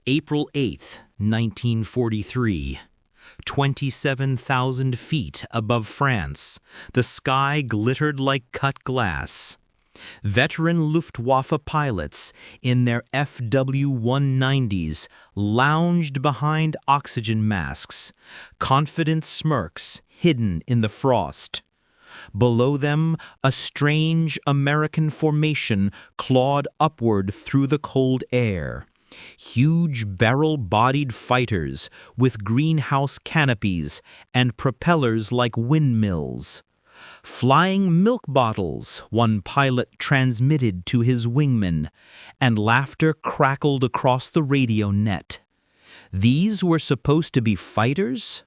April 8, 1943. 27,000 feet above France, the sky glittered like cut glass. Veteran Luftwaffe pilots in their FW-190s lounged behind oxygen masks, confident smirks hidden in the frost. Below them, a strange American formation clawed upward through the cold air. Huge barrel-bodied fighters with greenhouse canopies and propellers like windmills. Flying milk bottles, one pilot transmitted to his wingman, and laughter crackled across the radio net. These were supposed to be fighters?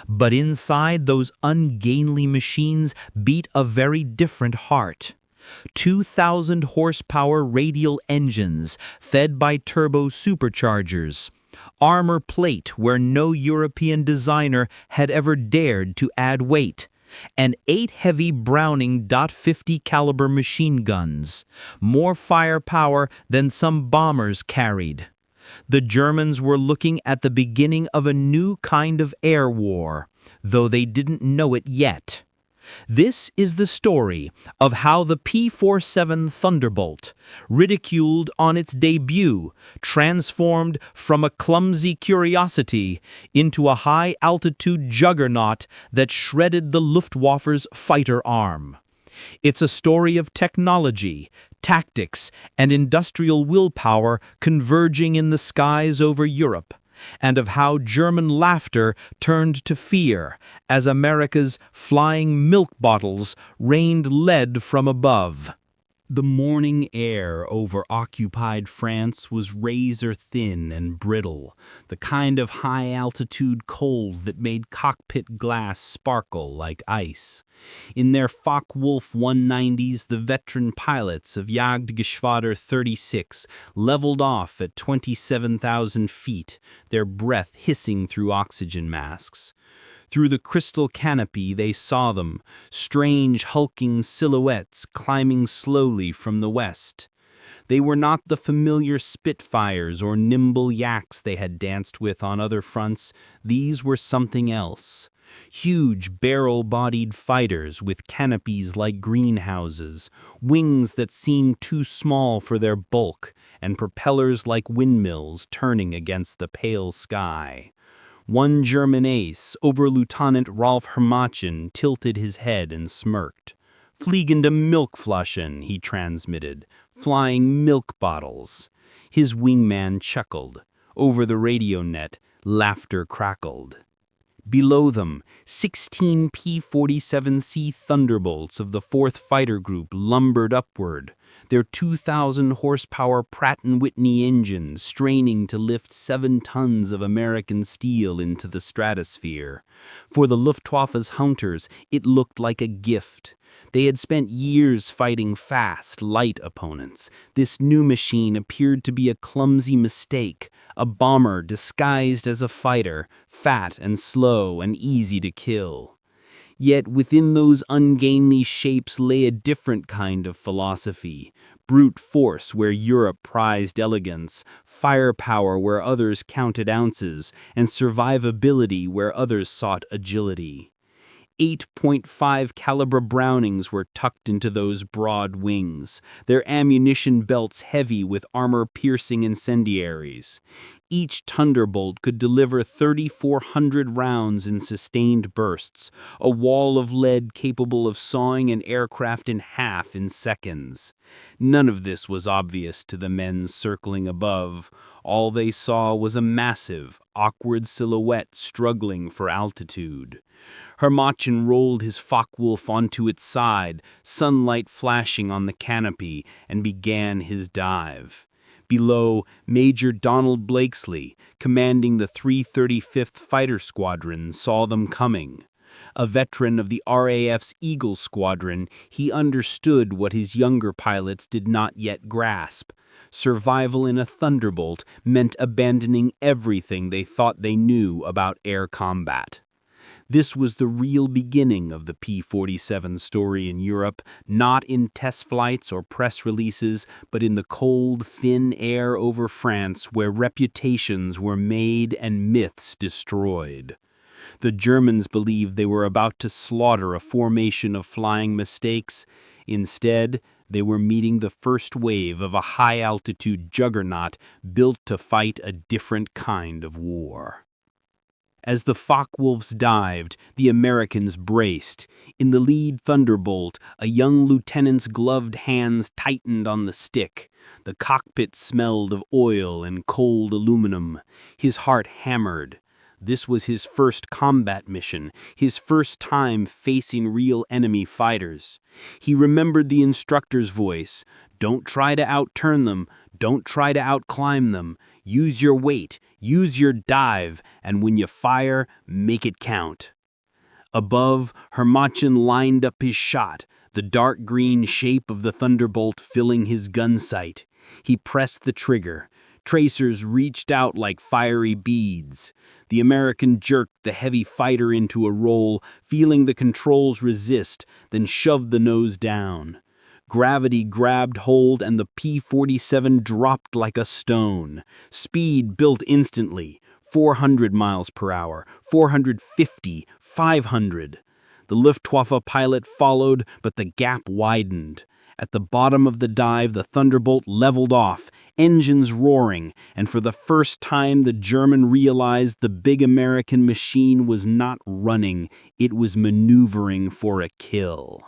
But inside those ungainly machines beat a very different heart. 2,000 horsepower radial engines fed by turbo-superchargers. Armor plate where no European designer had ever dared to add weight. And 8 heavy Browning .50 caliber machine guns. More firepower than some bombers carried. The Germans were looking at the beginning of a new kind of air war, though they didn't know it yet. This is the story of how the P-47 Thunderbolt, ridiculed on its debut, transformed from a clumsy curiosity into a high-altitude juggernaut that shredded the Luftwaffe's fighter arm. It's a story of technology, tactics, and industrial willpower converging in the skies over Europe, and of how German laughter turned to fear as America's flying milk bottles rained lead from above. The morning air over occupied France was razor-thin and brittle, the kind of high-altitude cold that made cockpit glass sparkle like ice. In their Focke-Wulf 190s, the veteran pilots of Jagdgeschwader 36 leveled off at 27,000 feet, their breath hissing through oxygen masks. Through the crystal canopy they saw them, strange hulking silhouettes climbing slowly from the west. They were not the familiar Spitfires or nimble Yaks they had danced with on other fronts. These were something else. Huge barrel-bodied fighters with canopies like greenhouses, wings that seemed too small for their bulk, and propellers like windmills turning against the pale sky. One German ace, Oberlieutenant Rolf Hermachen, tilted his head and smirked. "Fliegende Milchflaschen," he transmitted, "flying milk bottles." His wingman chuckled. Over the radio net, laughter crackled. Below them, 16 P-47C Thunderbolts of the 4th Fighter Group lumbered upward, their 2,000 horsepower Pratt & Whitney engines straining to lift 7 tons of American steel into the stratosphere. For the Luftwaffe's hunters, it looked like a gift. They had spent years fighting fast, light opponents. This new machine appeared to be a clumsy mistake, a bomber disguised as a fighter, fat and slow and easy to kill. Yet within those ungainly shapes lay a different kind of philosophy, brute force where Europe prized elegance, firepower where others counted ounces, and survivability where others sought agility. 8.5 caliber Brownings were tucked into those broad wings, their ammunition belts heavy with armor-piercing incendiaries. Each Thunderbolt could deliver 3,400 rounds in sustained bursts, a wall of lead capable of sawing an aircraft in half in seconds. None of this was obvious to the men circling above. All they saw was a massive, awkward silhouette struggling for altitude. Hermachen rolled his Focke-Wulf onto its side, sunlight flashing on the canopy, and began his dive. Below, Major Donald Blakesley, commanding the 335th Fighter Squadron, saw them coming. A veteran of the RAF's Eagle Squadron, he understood what his younger pilots did not yet grasp. Survival in a Thunderbolt meant abandoning everything they thought they knew about air combat. This was the real beginning of the P-47 story in Europe, not in test flights or press releases, but in the cold, thin air over France where reputations were made and myths destroyed. The Germans believed they were about to slaughter a formation of flying mistakes. Instead, they were meeting the first wave of a high-altitude juggernaut built to fight a different kind of war. As the Focke-Wulfs dived, the Americans braced. In the lead Thunderbolt, a young lieutenant's gloved hands tightened on the stick. The cockpit smelled of oil and cold aluminum. His heart hammered. This was his first combat mission, his first time facing real enemy fighters. He remembered the instructor's voice. Don't try to outturn them. Don't try to outclimb them. Use your weight, use your dive, and when you fire, make it count. Above, Hermachon lined up his shot, the dark green shape of the Thunderbolt filling his gun sight. He pressed the trigger. Tracers reached out like fiery beads. The American jerked the heavy fighter into a roll, feeling the controls resist, then shoved the nose down. Gravity grabbed hold and the P-47 dropped like a stone. Speed built instantly, 400 miles per hour, 450, 500. The Luftwaffe pilot followed, but the gap widened. At the bottom of the dive, the Thunderbolt leveled off, engines roaring, and for the first time the German realized the big American machine was not running, it was maneuvering for a kill.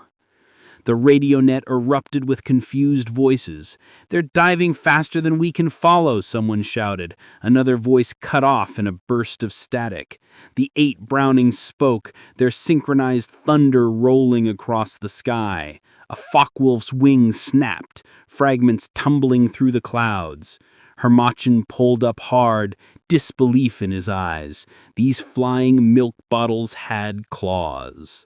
The radio net erupted with confused voices. "They're diving faster than we can follow," someone shouted. Another voice cut off in a burst of static. The 8 Brownings spoke, their synchronized thunder rolling across the sky. A Focke-Wulf's wing snapped, fragments tumbling through the clouds. Hermachon pulled up hard, disbelief in his eyes. These flying milk bottles had claws.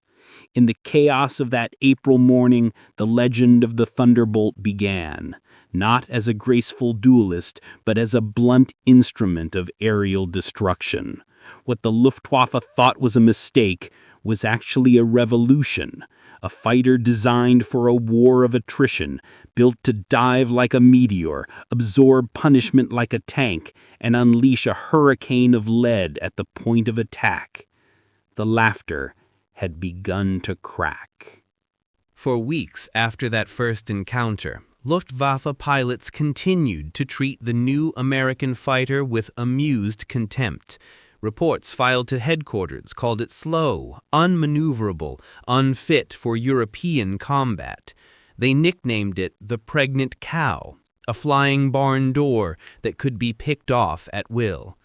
In the chaos of that April morning, the legend of the Thunderbolt began, not as a graceful duelist, but as a blunt instrument of aerial destruction. What the Luftwaffe thought was a mistake was actually a revolution, a fighter designed for a war of attrition, built to dive like a meteor, absorb punishment like a tank, and unleash a hurricane of lead at the point of attack. The laughter had begun to crack. For weeks after that first encounter, Luftwaffe pilots continued to treat the new American fighter with amused contempt. Reports filed to headquarters called it slow, unmaneuverable, unfit for European combat. They nicknamed it the pregnant cow, a flying barn door that could be picked off at will.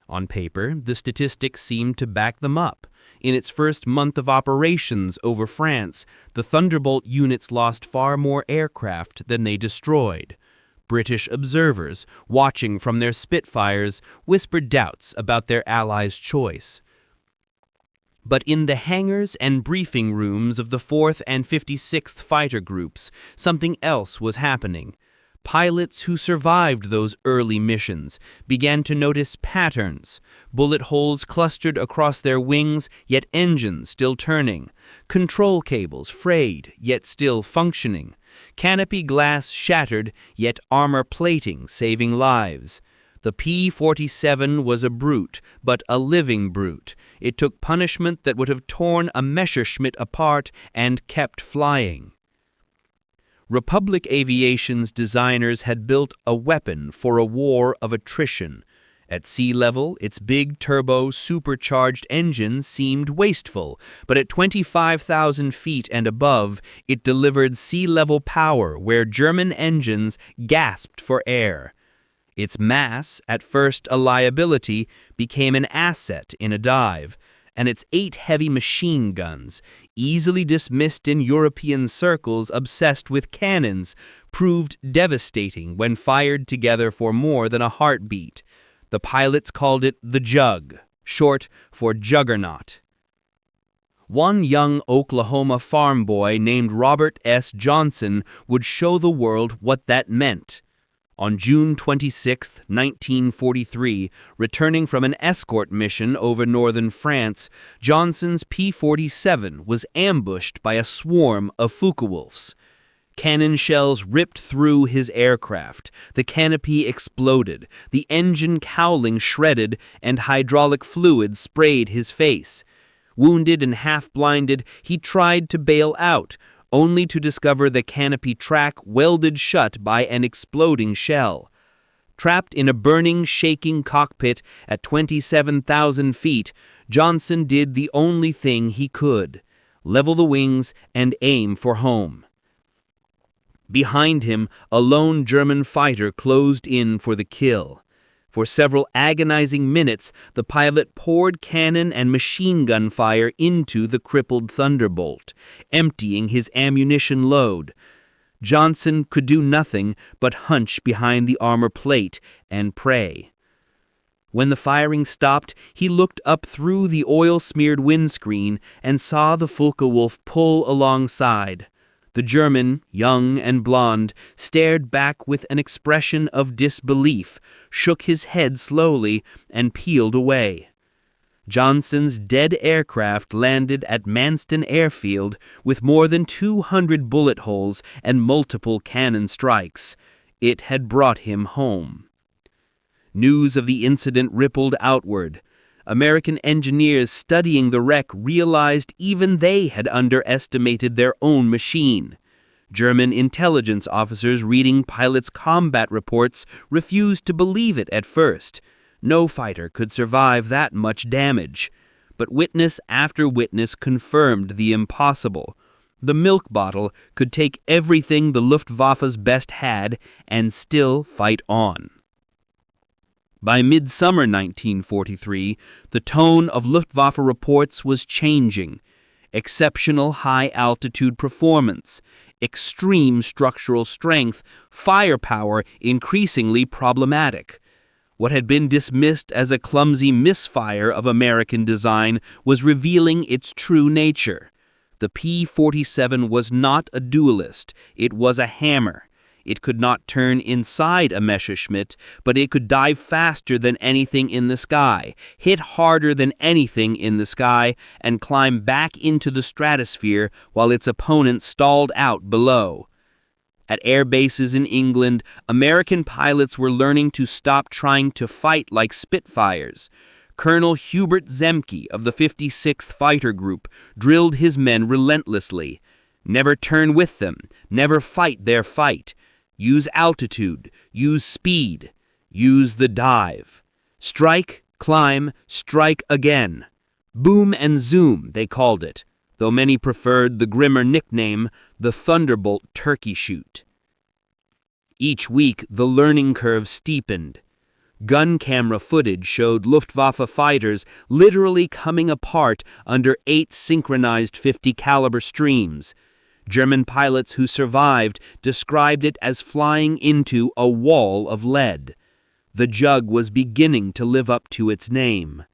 On paper, the statistics seemed to back them up. In its first month of operations over France, the Thunderbolt units lost far more aircraft than they destroyed. British observers, watching from their Spitfires, whispered doubts about their allies' choice. But in the hangars and briefing rooms of the 4th and 56th Fighter Groups, something else was happening. Pilots who survived those early missions began to notice patterns, bullet holes clustered across their wings, yet engines still turning, control cables frayed, yet still functioning, canopy glass shattered, yet armor plating saving lives. The P-47 was a brute, but a living brute. It took punishment that would have torn a Messerschmitt apart and kept flying. Republic Aviation's designers had built a weapon for a war of attrition. At sea level, its big turbo-supercharged engine seemed wasteful, but at 25,000 feet and above, it delivered sea-level power where German engines gasped for air. Its mass, at first a liability, became an asset in a dive, and its 8 heavy machine guns, easily dismissed in European circles obsessed with cannons, proved devastating when fired together for more than a heartbeat. The pilots called it the Jug, short for juggernaut. One young Oklahoma farm boy named Robert S. Johnson would show the world what that meant. On June 26, 1943, returning from an escort mission over northern France, Johnson's P-47 was ambushed by a swarm of Focke-Wulfs. Cannon shells ripped through his aircraft, the canopy exploded, the engine cowling shredded, and hydraulic fluid sprayed his face. Wounded and half-blinded, he tried to bail out, only to discover the canopy track welded shut by an exploding shell. Trapped in a burning, shaking cockpit at 27,000 feet, Johnson did the only thing he could: level the wings and aim for home. Behind him, a lone German fighter closed in for the kill. For several agonizing minutes, the pilot poured cannon and machine gun fire into the crippled Thunderbolt, emptying his ammunition load. Johnson could do nothing but hunch behind the armor plate and pray. When the firing stopped, he looked up through the oil-smeared windscreen and saw the Focke-Wulf pull alongside. The German, young and blond, stared back with an expression of disbelief, shook his head slowly, and peeled away. Johnson's dead aircraft landed at Manston Airfield with more than 200 bullet holes and multiple cannon strikes. It had brought him home. News of the incident rippled outward. American engineers studying the wreck realized even they had underestimated their own machine. German intelligence officers reading pilots' combat reports refused to believe it at first. No fighter could survive that much damage. But witness after witness confirmed the impossible. The milk bottle could take everything the Luftwaffe's best had and still fight on. By midsummer 1943, the tone of Luftwaffe reports was changing. Exceptional high-altitude performance, extreme structural strength, firepower increasingly problematic. What had been dismissed as a clumsy misfire of American design was revealing its true nature. The P-47 was not a duelist, it was a hammer. It could not turn inside a Messerschmitt, but it could dive faster than anything in the sky, hit harder than anything in the sky, and climb back into the stratosphere while its opponent stalled out below. At air bases in England, American pilots were learning to stop trying to fight like Spitfires. Colonel Hubert Zemke of the 56th Fighter Group drilled his men relentlessly. Never turn with them, never fight their fight. Use altitude, use speed, use the dive. Strike, climb, strike again. Boom and zoom, they called it, though many preferred the grimmer nickname, the Thunderbolt turkey shoot. Each week, the learning curve steepened. Gun camera footage showed Luftwaffe fighters literally coming apart under 8 synchronized 50 caliber streams. German pilots who survived described it as flying into a wall of lead. The Jug was beginning to live up to its name.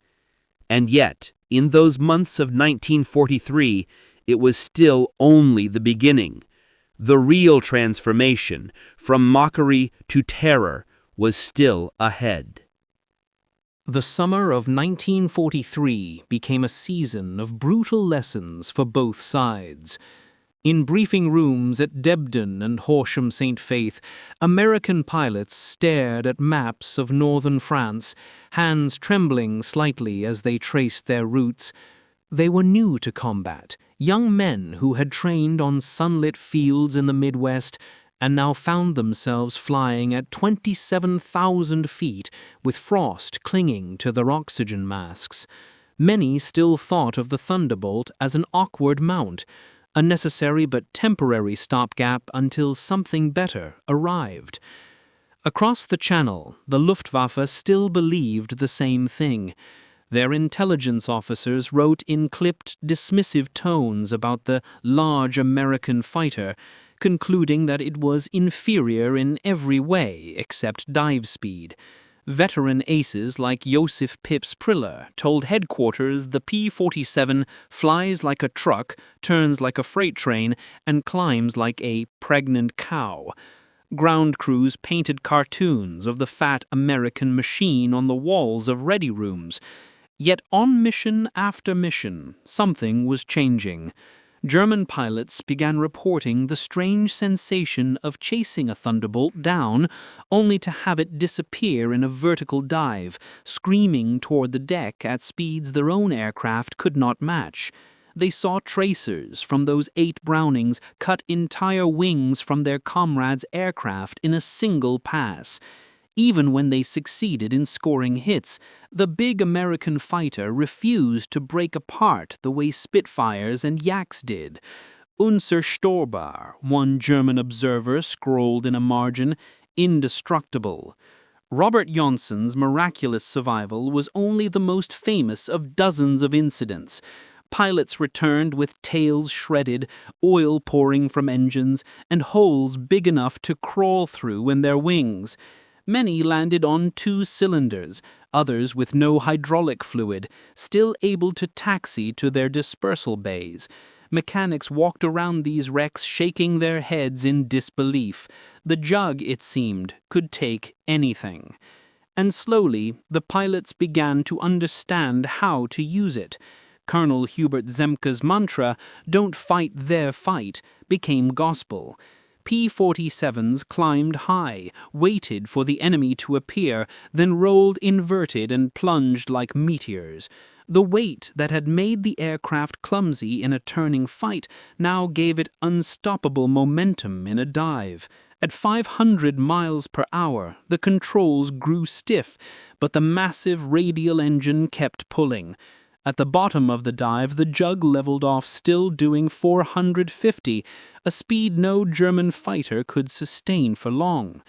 And yet, in those months of 1943, it was still only the beginning. The real transformation, from mockery to terror, was still ahead. The summer of 1943 became a season of brutal lessons for both sides. In briefing rooms at Debden and Horsham St. Faith, American pilots stared at maps of northern France, hands trembling slightly as they traced their routes. They were new to combat, young men who had trained on sunlit fields in the Midwest and now found themselves flying at 27,000 feet with frost clinging to their oxygen masks. Many still thought of the Thunderbolt as an awkward mount, a necessary but temporary stopgap until something better arrived. Across the Channel, the Luftwaffe still believed the same thing. Their intelligence officers wrote in clipped, dismissive tones about the large American fighter, concluding that it was inferior in every way except dive speed. Veteran aces like Josef Pips Priller told headquarters the P-47 flies like a truck, turns like a freight train, and climbs like a pregnant cow. Ground crews painted cartoons of the fat American machine on the walls of ready rooms. Yet on mission after mission, something was changing. German pilots began reporting the strange sensation of chasing a Thunderbolt down, only to have it disappear in a vertical dive, screaming toward the deck at speeds their own aircraft could not match. They saw tracers from those 8 Brownings cut entire wings from their comrades' aircraft in a single pass. Even when they succeeded in scoring hits, the big American fighter refused to break apart the way Spitfires and Yaks did. Unzerstörbar, one German observer scrolled in a margin, indestructible. Robert Jonsson's miraculous survival was only the most famous of dozens of incidents. Pilots returned with tails shredded, oil pouring from engines, and holes big enough to crawl through in their wings. Many landed on 2 cylinders, others with no hydraulic fluid, still able to taxi to their dispersal bays. Mechanics walked around these wrecks shaking their heads in disbelief. The Jug, it seemed, could take anything. And slowly, the pilots began to understand how to use it. Colonel Hubert Zemke's mantra, "Don't fight their fight," became gospel. P-47s climbed high, waited for the enemy to appear, then rolled inverted and plunged like meteors. The weight that had made the aircraft clumsy in a turning fight now gave it unstoppable momentum in a dive. At 500 miles per hour, the controls grew stiff, but the massive radial engine kept pulling. At the bottom of the dive, the Jug leveled off, still doing 450, a speed no German fighter could sustain for long.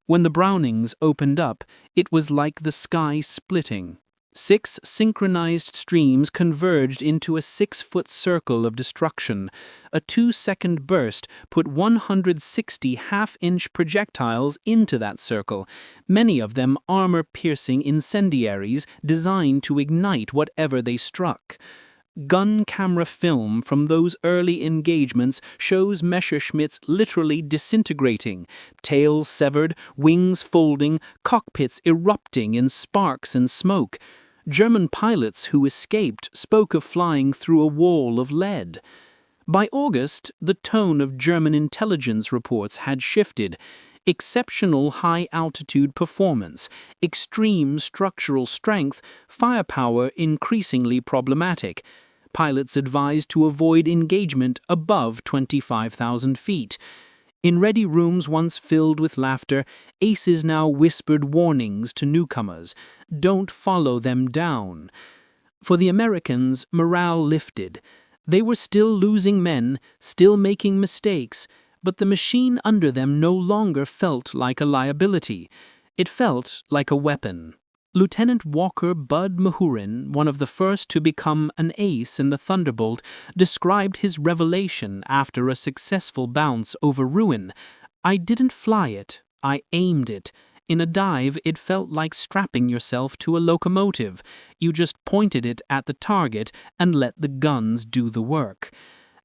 When the Brownings opened up, it was like the sky splitting. 6 synchronized streams converged into a 6-foot circle of destruction. A 2-second burst put 160 half-inch projectiles into that circle, many of them armor-piercing incendiaries designed to ignite whatever they struck. Gun camera film from those early engagements shows Messerschmitts literally disintegrating, tails severed, wings folding, cockpits erupting in sparks and smoke. German pilots who escaped spoke of flying through a wall of lead. By August, the tone of German intelligence reports had shifted. Exceptional high-altitude performance, extreme structural strength, firepower increasingly problematic. Pilots advised to avoid engagement above 25,000 feet. In ready rooms once filled with laughter, aces now whispered warnings to newcomers. Don't follow them down. For the Americans, morale lifted. They were still losing men, still making mistakes, but the machine under them no longer felt like a liability. It felt like a weapon. Lieutenant Walker Bud Mahurin, one of the first to become an ace in the Thunderbolt, described his revelation after a successful bounce over ruin. "I didn't fly it, I aimed it. In a dive, it felt like strapping yourself to a locomotive. You just pointed it at the target and let the guns do the work."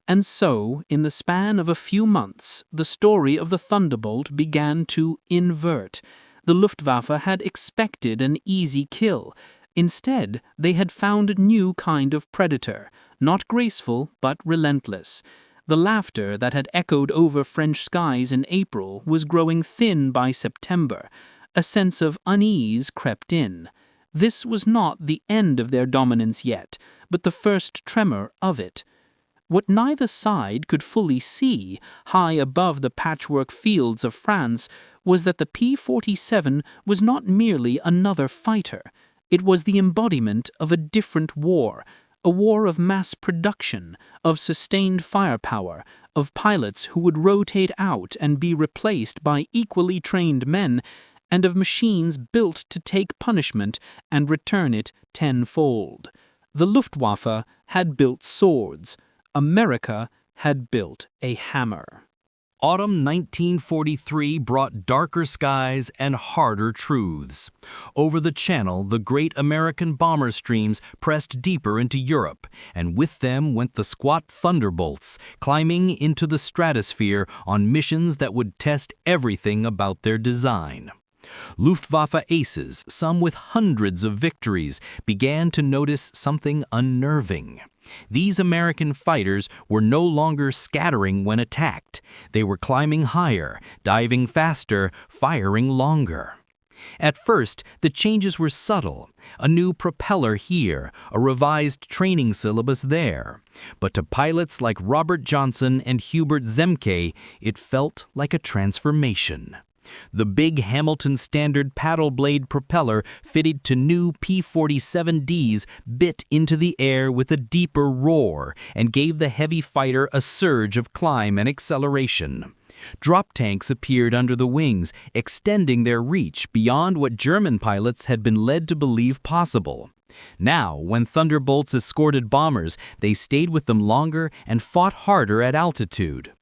And so, in the span of a few months, the story of the Thunderbolt began to invert. The Luftwaffe had expected an easy kill. Instead, they had found a new kind of predator, not graceful but relentless. The laughter that had echoed over French skies in April was growing thin by September. A sense of unease crept in. This was not the end of their dominance yet, but the first tremor of it. What neither side could fully see, high above the patchwork fields of France, was that the P-47 was not merely another fighter. It was the embodiment of a different war, a war of mass production, of sustained firepower, of pilots who would rotate out and be replaced by equally trained men, and of machines built to take punishment and return it tenfold. The Luftwaffe had built swords. America had built a hammer. Autumn 1943 brought darker skies and harder truths. Over the Channel, the great American bomber streams pressed deeper into Europe, and with them went the squat Thunderbolts, climbing into the stratosphere on missions that would test everything about their design. Luftwaffe aces, some with hundreds of victories, began to notice something unnerving. These American fighters were no longer scattering when attacked. They were climbing higher, diving faster, firing longer. At first, the changes were subtle. A new propeller here, a revised training syllabus there. But to pilots like Robert Johnson and Hubert Zemke, it felt like a transformation. The big Hamilton Standard paddle blade propeller fitted to new P-47Ds bit into the air with a deeper roar and gave the heavy fighter a surge of climb and acceleration. Drop tanks appeared under the wings, extending their reach beyond what German pilots had been led to believe possible. Now, when Thunderbolts escorted bombers, they stayed with them longer and fought harder at altitude.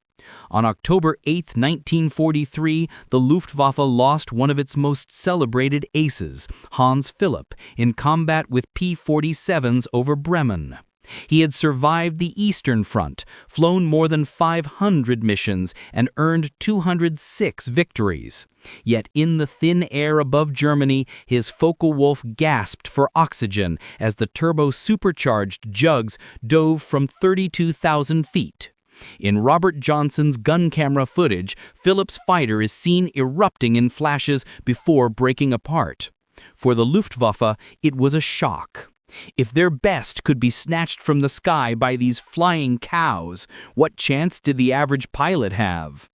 On October 8, 1943, the Luftwaffe lost one of its most celebrated aces, Hans Philipp, in combat with P-47s over Bremen. He had survived the Eastern Front, flown more than 500 missions, and earned 206 victories. Yet in the thin air above Germany, his Focke-Wulf gasped for oxygen as the turbo-supercharged jugs dove from 32,000 feet. In Robert Johnson's gun camera footage, Phillips' fighter is seen erupting in flashes before breaking apart. For the Luftwaffe, it was a shock. If their best could be snatched from the sky by these flying cows, what chance did the average pilot have?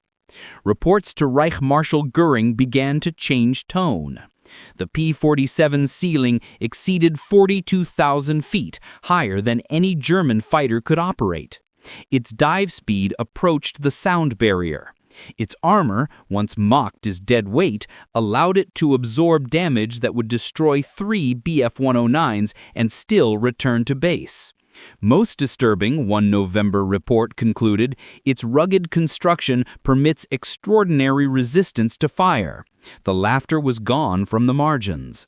Reports to Reich Marshal Goering began to change tone. The P-47 ceiling exceeded 42,000 feet, higher than any German fighter could operate. Its dive speed approached the sound barrier. Its armor, once mocked as dead weight, allowed it to absorb damage that would destroy 3 Bf-109s and still return to base. Most disturbing, one November report concluded, its rugged construction permits extraordinary resistance to fire. The laughter was gone from the margins.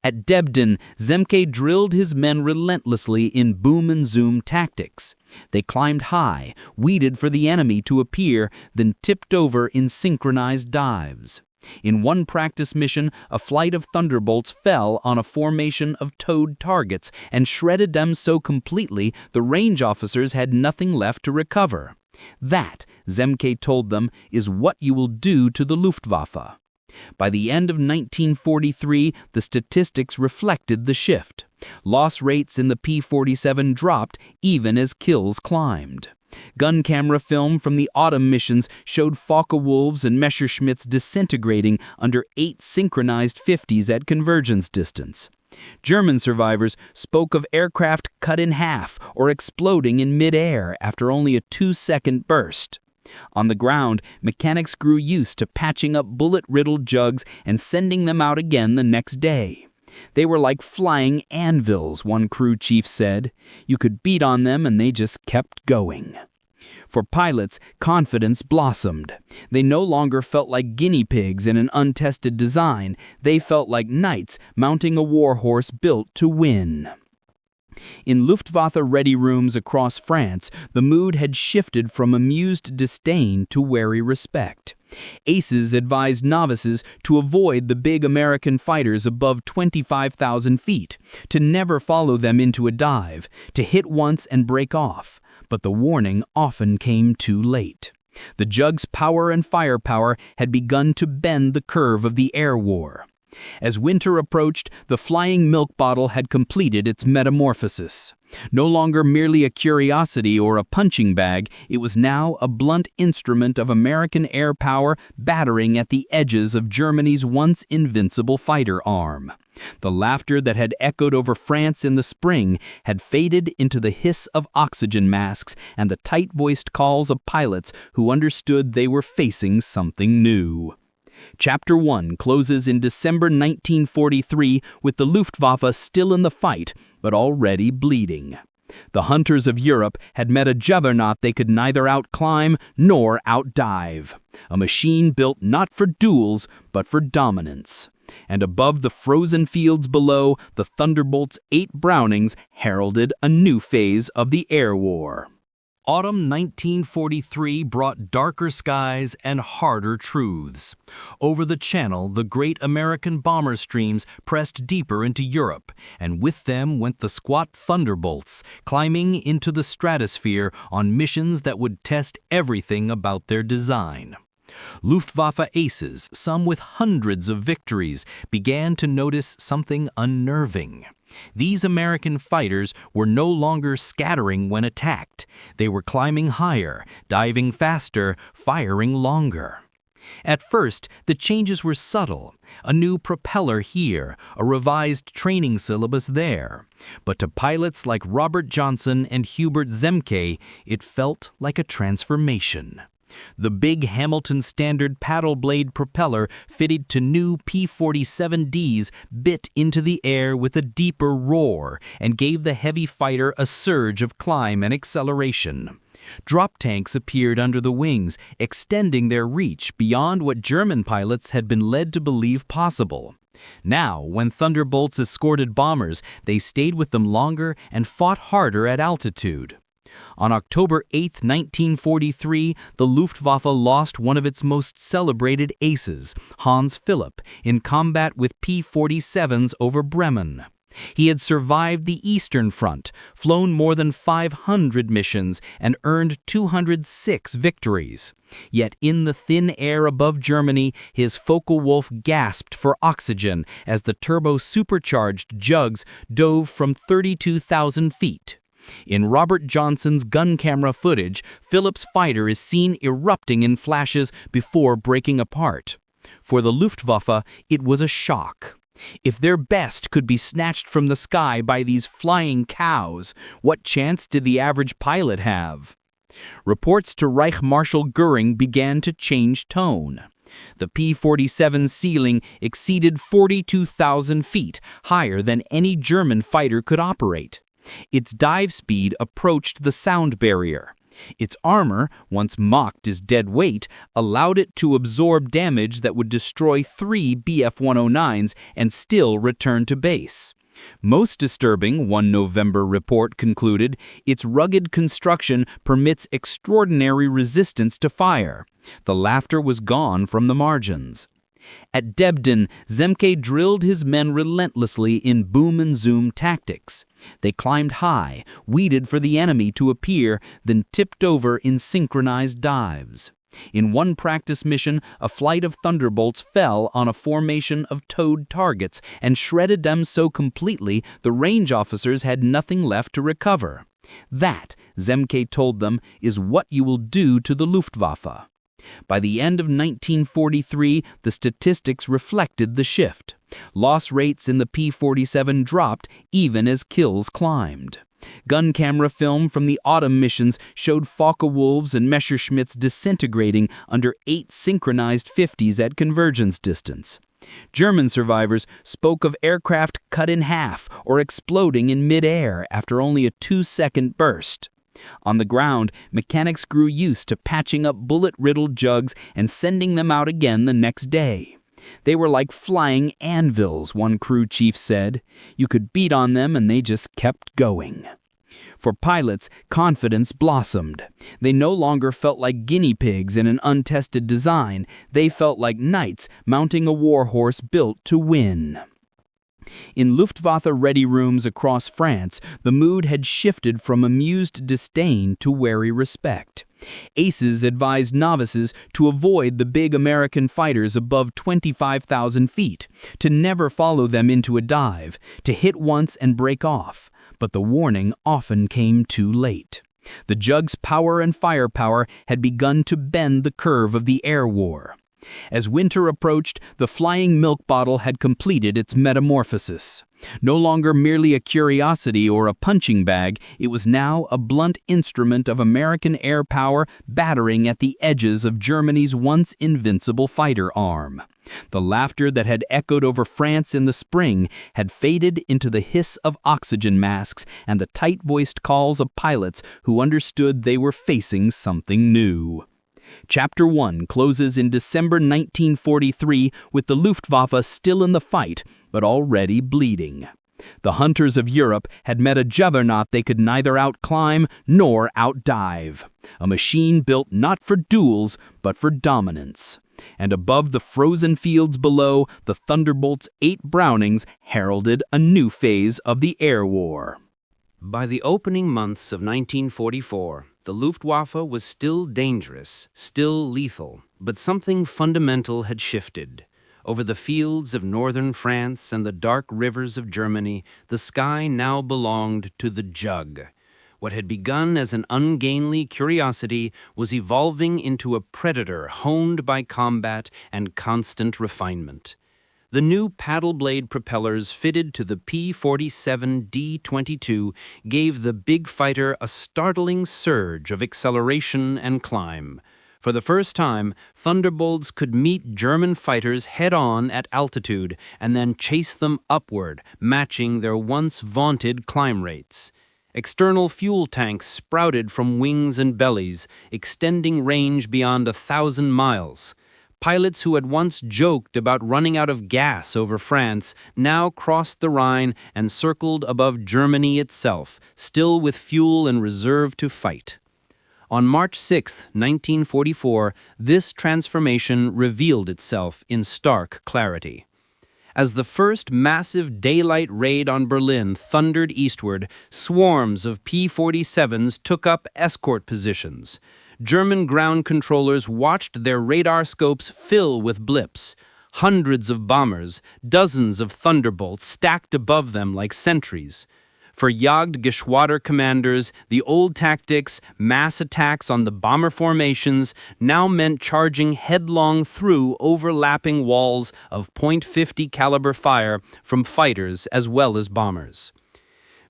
At Debden, Zemke drilled his men relentlessly in boom and zoom tactics. They climbed high, waited for the enemy to appear, then tipped over in synchronized dives. In one practice mission, a flight of Thunderbolts fell on a formation of towed targets and shredded them so completely the range officers had nothing left to recover. That, Zemke told them, is what you will do to the Luftwaffe. By the end of 1943, the statistics reflected the shift. Loss rates in the P-47 dropped even as kills climbed. Gun camera film from the autumn missions showed Focke-Wulfs and Messerschmitts disintegrating under 8 synchronized 50s at convergence distance. German survivors spoke of aircraft cut in half or exploding in mid-air after only a 2-second burst. On the ground, mechanics grew used to patching up bullet-riddled jugs and sending them out again the next day. They were like flying anvils, one crew chief said. You could beat on them and they just kept going. For pilots, confidence blossomed. They no longer felt like guinea pigs in an untested design. They felt like knights mounting a war horse built to win. In Luftwaffe ready rooms across France, the mood had shifted from amused disdain to wary respect. Aces advised novices to avoid the big American fighters above 25,000 feet, to never follow them into a dive, to hit once and break off. But the warning often came too late. The jug's power and firepower had begun to bend the curve of the air war. As winter approached, the flying milk bottle had completed its metamorphosis. No longer merely a curiosity or a punching bag, it was now a blunt instrument of American air power battering at the edges of Germany's once invincible fighter arm. The laughter that had echoed over France in the spring had faded into the hiss of oxygen masks and the tight-voiced calls of pilots who understood they were facing something new. Chapter 1 closes in December 1943 with the Luftwaffe still in the fight, but already bleeding. The hunters of Europe had met a juggernaut they could neither outclimb nor outdive. A machine built not for duels, but for dominance. And above the frozen fields below, the Thunderbolt's 8 Brownings heralded a new phase of the air war. Autumn 1943 brought darker skies and harder truths. Over the Channel, the great American bomber streams pressed deeper into Europe, and with them went the squat Thunderbolts, climbing into the stratosphere on missions that would test everything about their design. Luftwaffe aces, some with hundreds of victories, began to notice something unnerving. These American fighters were no longer scattering when attacked. They were climbing higher, diving faster, firing longer. At first, the changes were subtle. A new propeller here, a revised training syllabus there. But to pilots like Robert Johnson and Hubert Zemke, it felt like a transformation. The big Hamilton Standard paddle blade propeller fitted to new P-47Ds bit into the air with a deeper roar and gave the heavy fighter a surge of climb and acceleration. Drop tanks appeared under the wings, extending their reach beyond what German pilots had been led to believe possible. Now, when Thunderbolts escorted bombers, they stayed with them longer and fought harder at altitude. On October 8, 1943, the Luftwaffe lost one of its most celebrated aces, Hans Philipp, in combat with P-47s over Bremen. He had survived the Eastern Front, flown more than 500 missions, and earned 206 victories. Yet in the thin air above Germany, his Focke-Wulf gasped for oxygen as the turbo-supercharged jugs dove from 32,000 feet. In Robert Johnson's gun camera footage, Phillips' fighter is seen erupting in flashes before breaking apart. For the Luftwaffe, it was a shock. If their best could be snatched from the sky by these flying cows, what chance did the average pilot have? Reports to Reich Marshal Goering began to change tone. The P-47 ceiling exceeded 42,000 feet, higher than any German fighter could operate. Its dive speed approached the sound barrier. Its armor, once mocked as dead weight, allowed it to absorb damage that would destroy 3 Bf-109s and still return to base. Most disturbing, one November report concluded, its rugged construction permits extraordinary resistance to fire. The laughter was gone from the margins. At Debden, Zemke drilled his men relentlessly in boom and zoom tactics. They climbed high, waited for the enemy to appear, then tipped over in synchronized dives. In one practice mission, a flight of Thunderbolts fell on a formation of towed targets and shredded them so completely the range officers had nothing left to recover. That, Zemke told them, is what you will do to the Luftwaffe. By the end of 1943, the statistics reflected the shift. Loss rates in the P-47 dropped even as kills climbed. Gun camera film from the autumn missions showed Focke-Wulfs and Messerschmitts disintegrating under 8 synchronized 50s at convergence distance. German survivors spoke of aircraft cut in half or exploding in mid-air after only a 2-second burst. On the ground, mechanics grew used to patching up bullet-riddled jugs and sending them out again the next day. They were like flying anvils, one crew chief said. You could beat on them and they just kept going. For pilots, confidence blossomed. They no longer felt like guinea pigs in an untested design. They felt like knights mounting a war horse built to win. In Luftwaffe ready rooms across France, the mood had shifted from amused disdain to wary respect. Aces advised novices to avoid the big American fighters above 25,000 feet, to never follow them into a dive, to hit once and break off. But the warning often came too late. The jug's power and firepower had begun to bend the curve of the air war. As winter approached, the flying milk bottle had completed its metamorphosis. No longer merely a curiosity or a punching bag, it was now a blunt instrument of American air power battering at the edges of Germany's once invincible fighter arm. The laughter that had echoed over France in the spring had faded into the hiss of oxygen masks and the tight-voiced calls of pilots who understood they were facing something new. Chapter 1 closes in December 1943 with the Luftwaffe still in the fight, but already bleeding. The hunters of Europe had met a juggernaut they could neither outclimb nor outdive. A machine built not for duels, but for dominance. And above the frozen fields below, the Thunderbolt's 8 Brownings heralded a new phase of the air war. By the opening months of 1944, the Luftwaffe was still dangerous, still lethal, but something fundamental had shifted. Over the fields of northern France and the dark rivers of Germany, the sky now belonged to the Jug. What had begun as an ungainly curiosity was evolving into a predator honed by combat and constant refinement. The new paddle blade propellers fitted to the P-47 D-22 gave the big fighter a startling surge of acceleration and climb. For the first time, Thunderbolts could meet German fighters head-on at altitude and then chase them upward, matching their once vaunted climb rates. External fuel tanks sprouted from wings and bellies, extending range beyond 1,000 miles. Pilots who had once joked about running out of gas over France now crossed the Rhine and circled above Germany itself, still with fuel and reserve to fight. On March 6, 1944, this transformation revealed itself in stark clarity. As the first massive daylight raid on Berlin thundered eastward, swarms of P-47s took up escort positions. German ground controllers watched their radar scopes fill with blips. Hundreds of bombers, dozens of Thunderbolts stacked above them like sentries. For Jagdgeschwader commanders, the old tactics, mass attacks on the bomber formations, now meant charging headlong through overlapping walls of .50 caliber fire from fighters as well as bombers.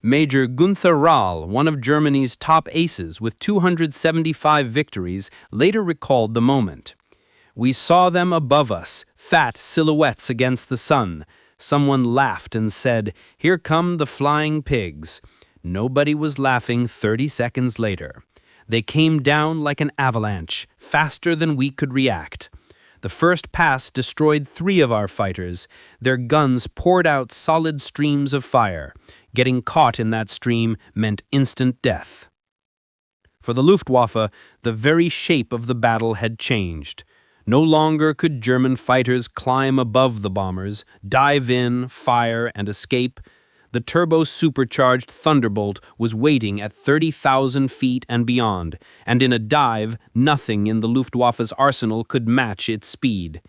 Major Günther Rahl, one of Germany's top aces with 275 victories, later recalled the moment. "We saw them above us, fat silhouettes against the sun. Someone laughed and said, 'Here come the flying pigs.' Nobody was laughing 30 seconds later. They came down like an avalanche, faster than we could react. The first pass destroyed 3 of our fighters. Their guns poured out solid streams of fire. Getting caught in that stream meant instant death." For the Luftwaffe, the very shape of the battle had changed. No longer could German fighters climb above the bombers, dive in, fire, and escape. The turbo-supercharged Thunderbolt was waiting at 30,000 feet and beyond, and in a dive, nothing in the Luftwaffe's arsenal could match its speed.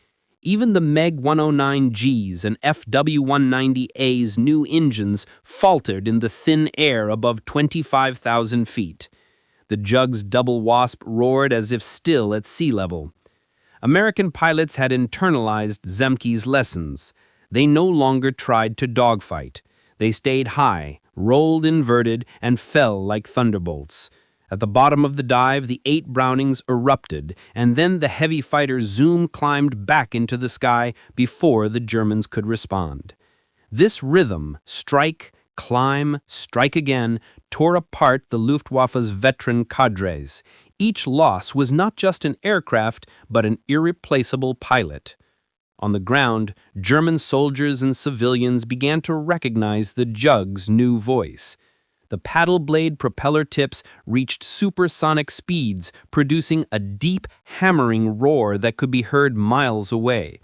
Even the MiG-109Gs and FW-190A's new engines faltered in the thin air above 25,000 feet. The Jug's double wasp roared as if still at sea level. American pilots had internalized Zemke's lessons. They no longer tried to dogfight. They stayed high, rolled inverted, and fell like thunderbolts. At the bottom of the dive, the 8 Brownings erupted, and then the heavy fighter Zoom climbed back into the sky before the Germans could respond. This rhythm, strike, climb, strike again, tore apart the Luftwaffe's veteran cadres. Each loss was not just an aircraft, but an irreplaceable pilot. On the ground, German soldiers and civilians began to recognize the Jug's new voice. The paddle blade propeller tips reached supersonic speeds, producing a deep, hammering roar that could be heard miles away.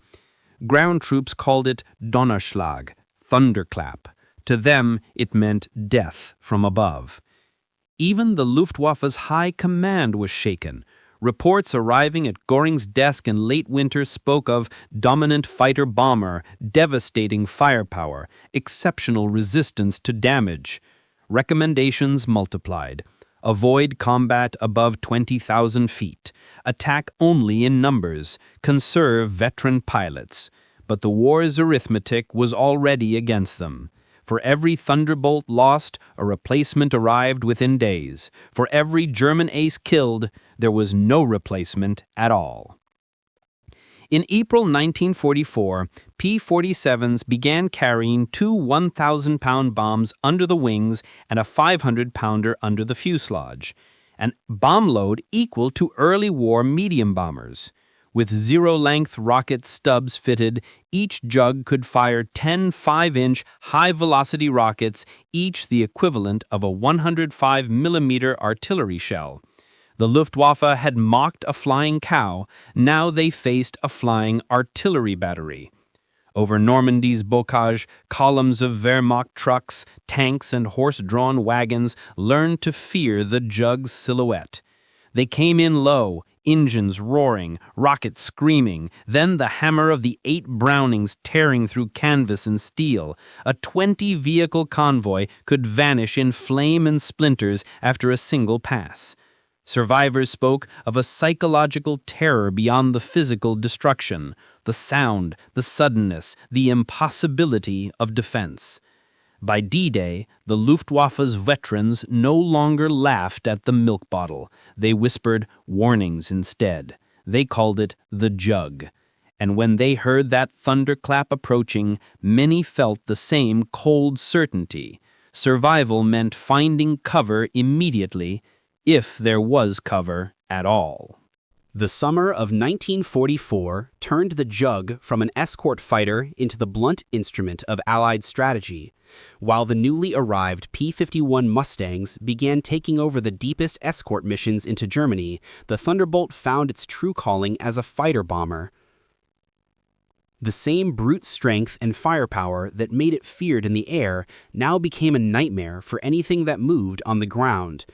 Ground troops called it Donnerschlag, thunderclap. To them, it meant death from above. Even the Luftwaffe's high command was shaken. Reports arriving at Göring's desk in late winter spoke of dominant fighter-bomber, devastating firepower, exceptional resistance to damage. Recommendations multiplied. Avoid combat above 20,000 feet. Attack only in numbers. Conserve veteran pilots. But the war's arithmetic was already against them. For every Thunderbolt lost, a replacement arrived within days. For every German ace killed, there was no replacement at all. In April 1944, P-47s began carrying two 1,000-pound bombs under the wings and a 500-pounder under the fuselage, an bomb load equal to early war medium bombers. With zero-length rocket stubs fitted, each jug could fire 10 5-inch high-velocity rockets, each the equivalent of a 105mm artillery shell. The Luftwaffe had mocked a flying cow, now they faced a flying artillery battery. Over Normandy's bocage, columns of Wehrmacht trucks, tanks, and horse-drawn wagons learned to fear the jug's silhouette. They came in low, engines roaring, rockets screaming, then the hammer of the 8 Brownings tearing through canvas and steel. A 20-vehicle convoy could vanish in flame and splinters after a single pass. Survivors spoke of a psychological terror beyond the physical destruction, the sound, the suddenness, the impossibility of defense. By D-Day, the Luftwaffe's veterans no longer laughed at the milk bottle. They whispered warnings instead. They called it the jug. And when they heard that thunderclap approaching, many felt the same cold certainty. Survival meant finding cover immediately, if there was cover at all. The summer of 1944 turned the jug from an escort fighter into the blunt instrument of Allied strategy, while the newly arrived P-51 Mustangs began taking over the deepest escort missions into Germany. The Thunderbolt found its true calling as a fighter bomber. The same brute strength and firepower that made it feared in the air now became a nightmare for anything that moved on the ground.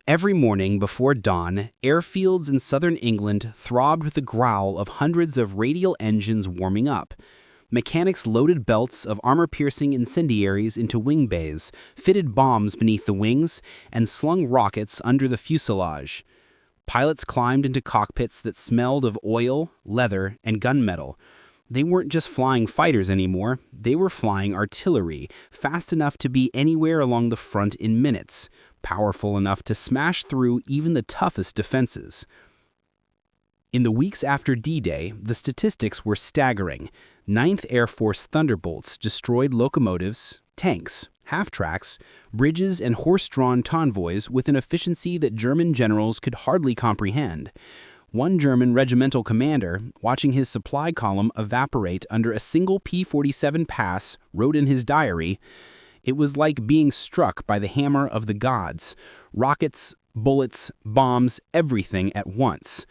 Every morning before dawn, airfields in southern England throbbed with the growl of hundreds of radial engines warming up. Mechanics loaded belts of armor-piercing incendiaries into wing bays, fitted bombs beneath the wings, and slung rockets under the fuselage. Pilots climbed into cockpits that smelled of oil, leather, and gunmetal. They weren't just flying fighters anymore, they were flying artillery, fast enough to be anywhere along the front in minutes, powerful enough to smash through even the toughest defenses. In the weeks after D-Day, the statistics were staggering. 9th Air Force Thunderbolts destroyed locomotives, tanks, half-tracks, bridges, and horse-drawn convoys with an efficiency that German generals could hardly comprehend. One German regimental commander, watching his supply column evaporate under a single P-47 pass, wrote in his diary, "It was like being struck by the hammer of the gods. Rockets, bullets, bombs, everything at once."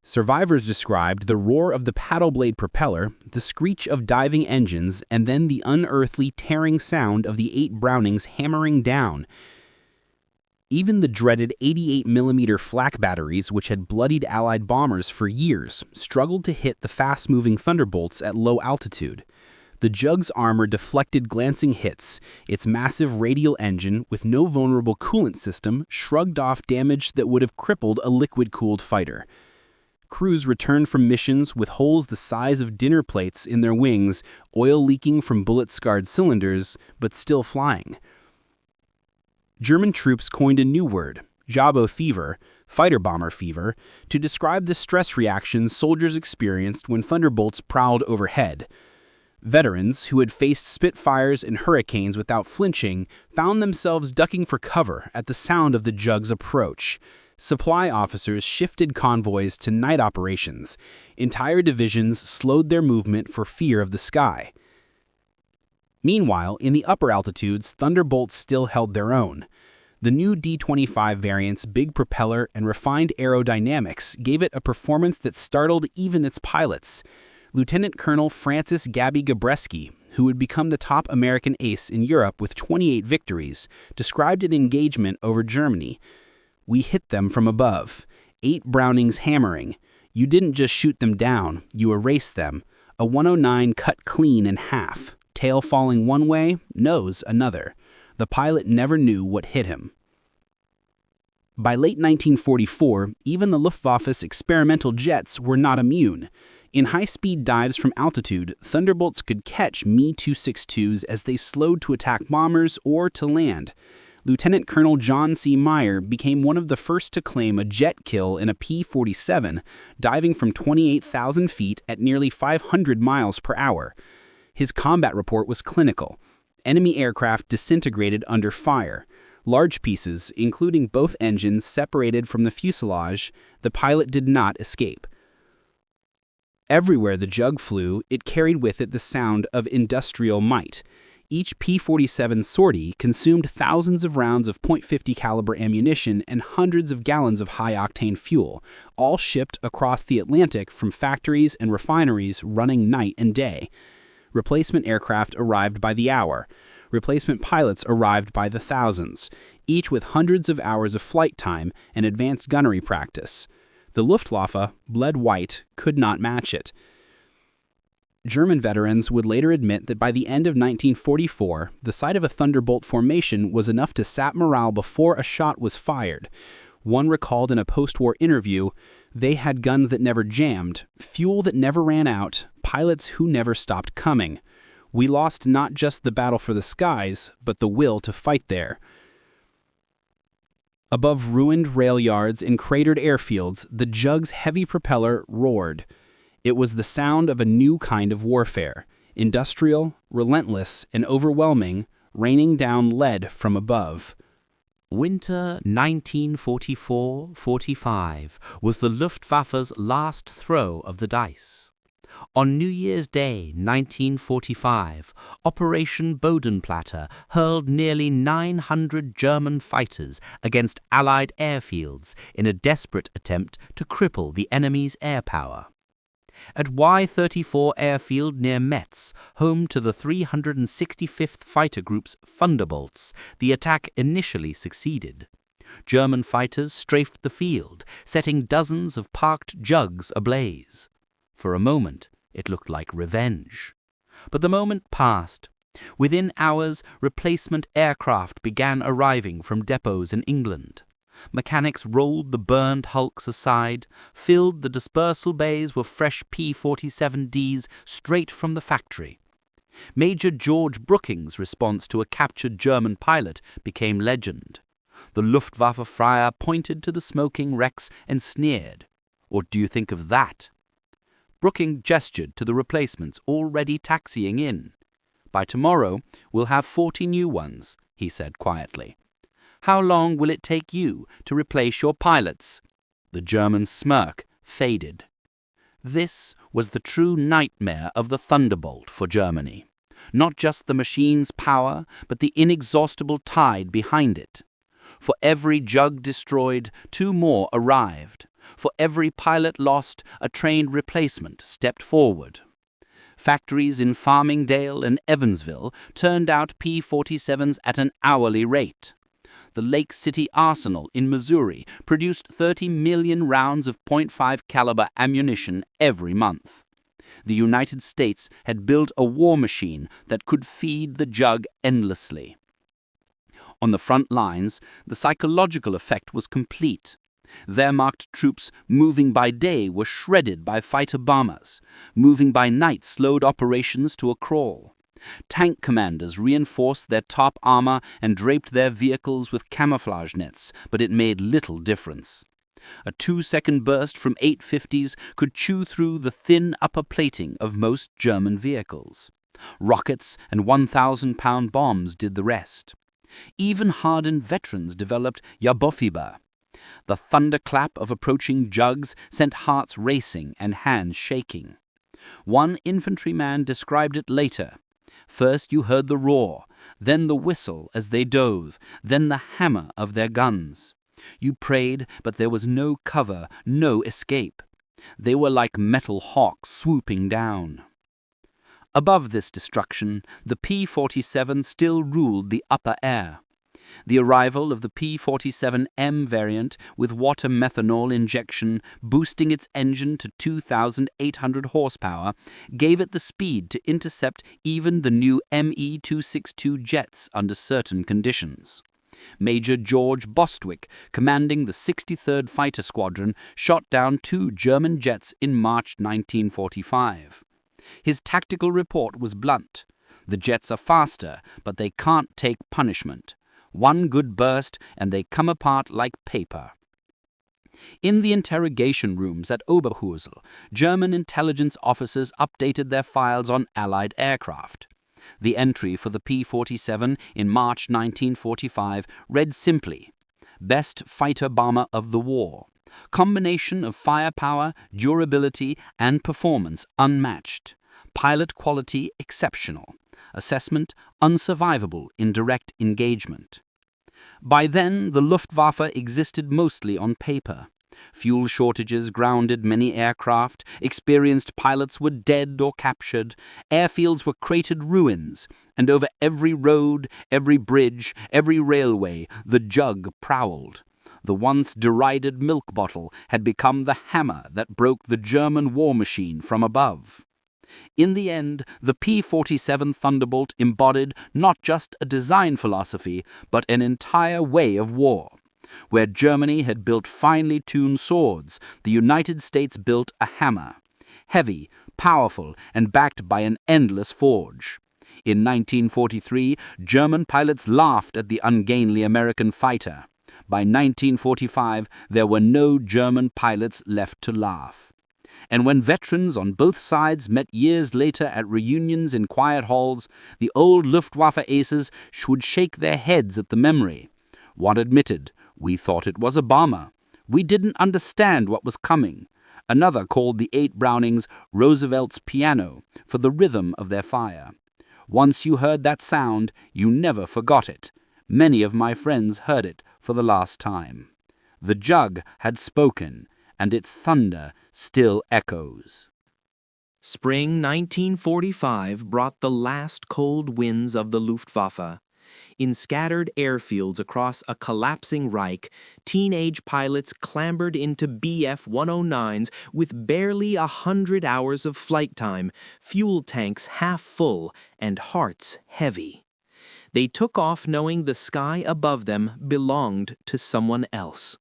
Survivors described the roar of the paddle blade propeller, the screech of diving engines, and then the unearthly tearing sound of the 8 Brownings hammering down. Even the dreaded 88mm flak batteries, which had bloodied Allied bombers for years, struggled to hit the fast-moving Thunderbolts at low altitude. The jug's armor deflected glancing hits. Its massive radial engine, with no vulnerable coolant system, shrugged off damage that would have crippled a liquid-cooled fighter. Crews returned from missions with holes the size of dinner plates in their wings, oil leaking from bullet-scarred cylinders, but still flying. German troops coined a new word, Jabo fever, fighter bomber fever, to describe the stress reaction soldiers experienced when Thunderbolts prowled overhead. Veterans who had faced Spitfires and Hurricanes without flinching found themselves ducking for cover at the sound of the jug's approach. Supply officers shifted convoys to night operations. Entire divisions slowed their movement for fear of the sky. Meanwhile, in the upper altitudes, Thunderbolts still held their own. The new D-25 variant's big propeller and refined aerodynamics gave it a performance that startled even its pilots. Lieutenant Colonel Francis Gabby Gabreski, who would become the top American ace in Europe with 28 victories, described an engagement over Germany. "We hit them from above. 8 Brownings hammering. You didn't just shoot them down, you erased them. A 109 cut clean in half. Tail falling one way, nose another. The pilot never knew what hit him." By late 1944, even the Luftwaffe's experimental jets were not immune. In high-speed dives from altitude, Thunderbolts could catch Me-262s as they slowed to attack bombers or to land. Lieutenant Colonel John C. Meyer became one of the first to claim a jet kill in a P-47, diving from 28,000 feet at nearly 500 miles per hour. His combat report was clinical. Enemy aircraft disintegrated under fire. Large pieces, including both engines, separated from the fuselage. The pilot did not escape. Everywhere the Jug flew, it carried with it the sound of industrial might. Each P-47 sortie consumed thousands of rounds of .50 caliber ammunition and hundreds of gallons of high-octane fuel, all shipped across the Atlantic from factories and refineries running night and day. Replacement aircraft arrived by the hour. Replacement pilots arrived by the thousands, each with hundreds of hours of flight time and advanced gunnery practice. The Luftwaffe, bled white, could not match it. German veterans would later admit that by the end of 1944, the sight of a Thunderbolt formation was enough to sap morale before a shot was fired. One recalled in a post-war interview, "They had guns that never jammed, fuel that never ran out, pilots who never stopped coming. We lost not just the battle for the skies, but the will to fight there." Above ruined rail yards and cratered airfields, the Jug's heavy propeller roared. It was the sound of a new kind of warfare, industrial, relentless, and overwhelming, raining down lead from above. Winter 1944-45 was the Luftwaffe's last throw of the dice. On New Year's Day 1945, Operation Bodenplatte hurled nearly 900 German fighters against Allied airfields in a desperate attempt to cripple the enemy's air power. At Y-34 Airfield near Metz, home to the 365th Fighter Group's Thunderbolts, the attack initially succeeded. German fighters strafed the field, setting dozens of parked Jugs ablaze. For a moment, it looked like revenge. But the moment passed. Within hours, replacement aircraft began arriving from depots in England. Mechanics rolled the burned hulks aside, filled the dispersal bays with fresh P-47Ds straight from the factory. Major George Brooking's response to a captured German pilot became legend. The Luftwaffe Freier pointed to the smoking wrecks and sneered. "What do you think of that?" Brooking gestured to the replacements already taxiing in. "By tomorrow, we'll have 40 new ones," he said quietly. "How long will it take you to replace your pilots?" The German smirk faded. This was the true nightmare of the Thunderbolt for Germany. Not just the machine's power, but the inexhaustible tide behind it. For every Jug destroyed, 2 more arrived. For every pilot lost, a trained replacement stepped forward. Factories in Farmingdale and Evansville turned out P-47s at an hourly rate. The Lake City Arsenal in Missouri produced 30 million rounds of .5 caliber ammunition every month. The United States had built a war machine that could feed the Jug endlessly. On the front lines, the psychological effect was complete. Wehrmacht troops moving by day were shredded by fighter bombers. Moving by night slowed operations to a crawl. Tank commanders reinforced their top armor and draped their vehicles with camouflage nets, but it made little difference. A 2-second burst from 850s could chew through the thin upper plating of most German vehicles. Rockets and 1,000-pound bombs did the rest. Even hardened veterans developed Jabofieber. The thunderclap of approaching Jugs sent hearts racing and hands shaking. One infantryman described it later. "First you heard the roar, then the whistle as they dove, then the hammer of their guns. You prayed, but there was no cover, no escape. They were like metal hawks swooping down." Above this destruction, the P-47 still ruled the upper air. The arrival of the P-47M variant with water methanol injection boosting its engine to 2,800 horsepower gave it the speed to intercept even the new Me-262 jets under certain conditions. Major George Bostwick, commanding the 63rd Fighter Squadron, shot down 2 German jets in March 1945. His tactical report was blunt. The jets are faster, but they can't take punishment. One good burst, and they come apart like paper. In the interrogation rooms at Oberhusel, German intelligence officers updated their files on Allied aircraft. The entry for the P-47 in March 1945 read simply, "Best fighter bomber of the war. Combination of firepower, durability, and performance unmatched. Pilot quality exceptional. Assessment unsurvivable in direct engagement." By then, the Luftwaffe existed mostly on paper. Fuel shortages grounded many aircraft, experienced pilots were dead or captured, airfields were cratered ruins, and over every road, every bridge, every railway, the jug prowled. The once derided milk bottle had become the hammer that broke the German war machine from above. In the end, the P-47 Thunderbolt embodied not just a design philosophy, but an entire way of war. Where Germany had built finely tuned swords, the United States built a hammer. Heavy, powerful, and backed by an endless forge. In 1943, German pilots laughed at the ungainly American fighter. By 1945, there were no German pilots left to laugh. And when veterans on both sides met years later at reunions in quiet halls, the old Luftwaffe aces would shake their heads at the memory. One admitted, "We thought it was a bomber. We didn't understand what was coming." Another called the 8 Brownings Roosevelt's piano for the rhythm of their fire. Once you heard that sound, you never forgot it. Many of my friends heard it for the last time. The jug had spoken, and its thunder still echoes. Spring 1945 brought the last cold winds of the Luftwaffe. In scattered airfields across a collapsing Reich, teenage pilots clambered into Bf-109s with barely 100 hours of flight time, fuel tanks half full, and hearts heavy. They took off knowing the sky above them belonged to someone else.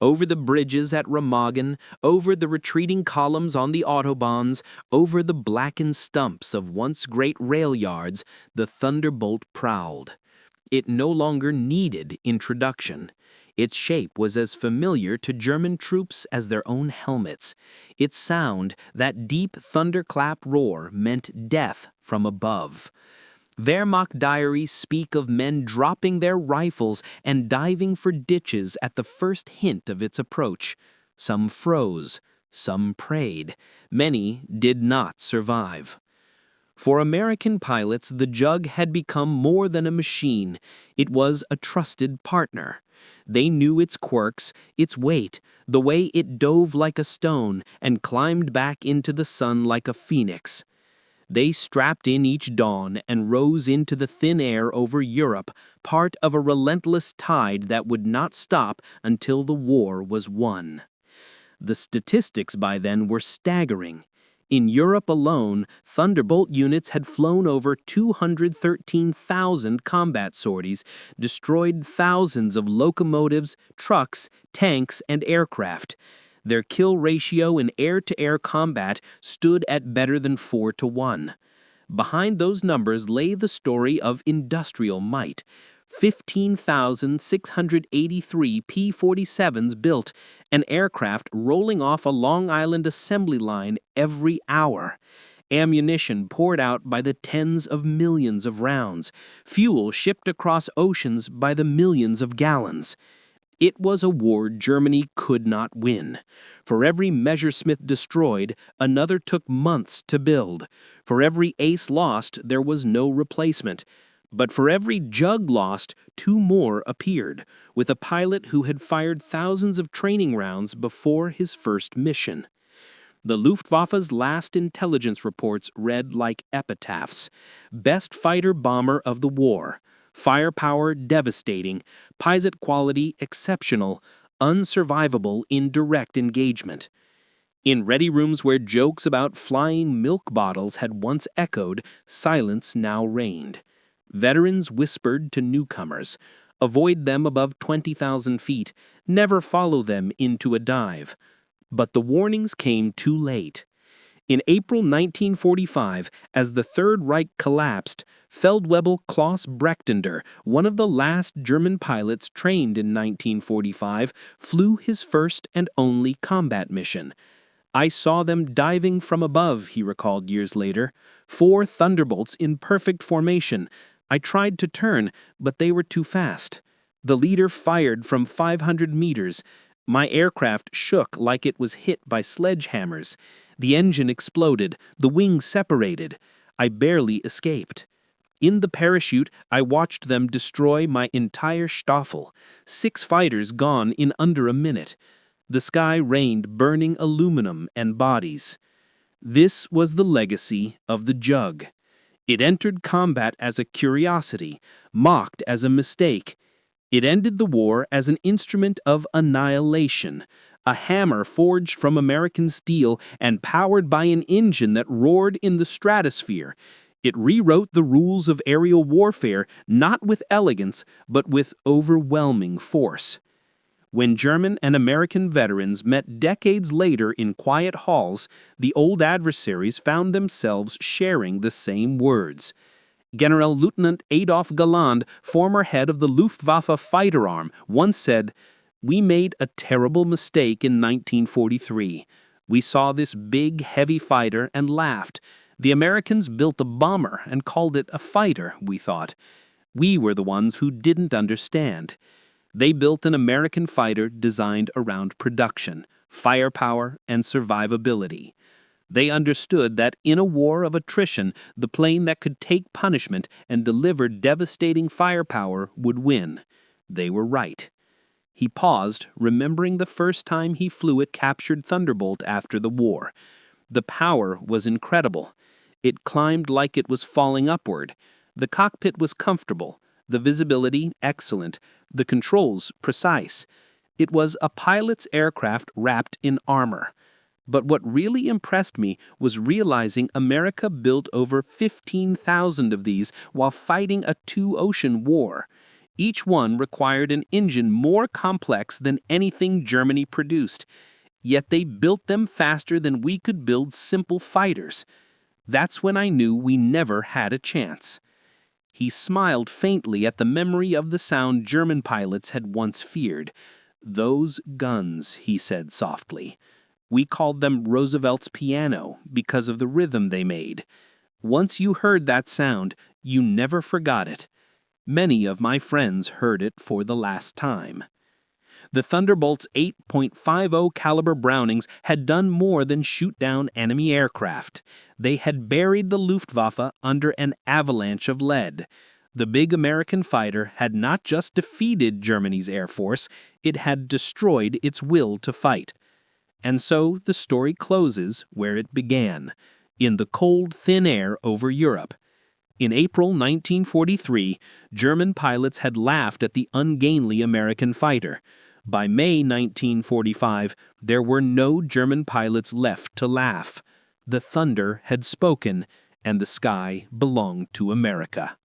Over the bridges at Remagen, over the retreating columns on the autobahns, over the blackened stumps of once great rail yards, the Thunderbolt prowled. It no longer needed introduction. Its shape was as familiar to German troops as their own helmets. Its sound, that deep thunderclap roar, meant death from above. Wehrmacht diaries speak of men dropping their rifles and diving for ditches at the first hint of its approach. Some froze, some prayed. Many did not survive. For American pilots, the jug had become more than a machine. It was a trusted partner. They knew its quirks, its weight, the way it dove like a stone and climbed back into the sun like a phoenix. They strapped in each dawn and rose into the thin air over Europe, part of a relentless tide that would not stop until the war was won. The statistics by then were staggering. In Europe alone, Thunderbolt units had flown over 213,000 combat sorties, destroyed thousands of locomotives, trucks, tanks, and aircraft. Their kill ratio in air-to-air combat stood at better than 4-to-1. Behind those numbers lay the story of industrial might. 15,683 P-47s built, an aircraft rolling off a Long Island assembly line every hour. Ammunition poured out by the tens of millions of rounds. Fuel shipped across oceans by the millions of gallons. It was a war Germany could not win. For every Messerschmitt destroyed, another took months to build. For every ace lost, there was no replacement. But for every jug lost, 2 more appeared, with a pilot who had fired thousands of training rounds before his first mission. The Luftwaffe's last intelligence reports read like epitaphs. Best fighter bomber of the war. Firepower devastating, pilot quality exceptional, unsurvivable in direct engagement. In ready rooms where jokes about flying milk bottles had once echoed, silence now reigned. Veterans whispered to newcomers, Avoid them above 20,000 feet. Never follow them into a dive. But the warnings came too late. In April 1945, as the Third Reich collapsed, Feldwebel Klaus Brechtender, one of the last German pilots trained in 1945, flew his first and only combat mission. "I saw them diving from above," he recalled years later. 4 Thunderbolts in perfect formation. "I tried to turn, but they were too fast. The leader fired from 500 meters. My aircraft shook like it was hit by sledgehammers. The engine exploded, the wings separated. I barely escaped. In the parachute, I watched them destroy my entire Staffel. 6 fighters gone in under a minute. The sky rained burning aluminum and bodies." This was the legacy of the Jug. It entered combat as a curiosity, mocked as a mistake. It ended the war as an instrument of annihilation, a hammer forged from American steel and powered by an engine that roared in the stratosphere. It rewrote the rules of aerial warfare, not with elegance, but with overwhelming force. When German and American veterans met decades later in quiet halls, the old adversaries found themselves sharing the same words. Generalleutnant Adolf Galland, former head of the Luftwaffe fighter arm, once said, "We made a terrible mistake in 1943. We saw this big, heavy fighter and laughed. The Americans built a bomber and called it a fighter, we thought. We were the ones who didn't understand. They built an American fighter designed around production, firepower, and survivability. They understood that in a war of attrition, the plane that could take punishment and deliver devastating firepower would win. They were right." He paused, remembering the first time he flew a captured Thunderbolt after the war. The power was incredible. It climbed like it was falling upward. The cockpit was comfortable, the visibility excellent, the controls precise. It was a pilot's aircraft wrapped in armor. But what really impressed me was realizing America built over 15,000 of these while fighting a 2-ocean war. Each one required an engine more complex than anything Germany produced. Yet they built them faster than we could build simple fighters. That's when I knew we never had a chance. He smiled faintly at the memory of the sound German pilots had once feared. "Those guns," he said softly. "We called them Roosevelt's piano because of the rhythm they made. Once you heard that sound, you never forgot it. Many of my friends heard it for the last time." The Thunderbolt's 8.50 caliber Brownings had done more than shoot down enemy aircraft. They had buried the Luftwaffe under an avalanche of lead. The big American fighter had not just defeated Germany's air force, it had destroyed its will to fight. And so the story closes where it began, in the cold, thin air over Europe. In April 1943, German pilots had laughed at the ungainly American fighter. By May 1945, there were no German pilots left to laugh. The thunder had spoken, and the sky belonged to America.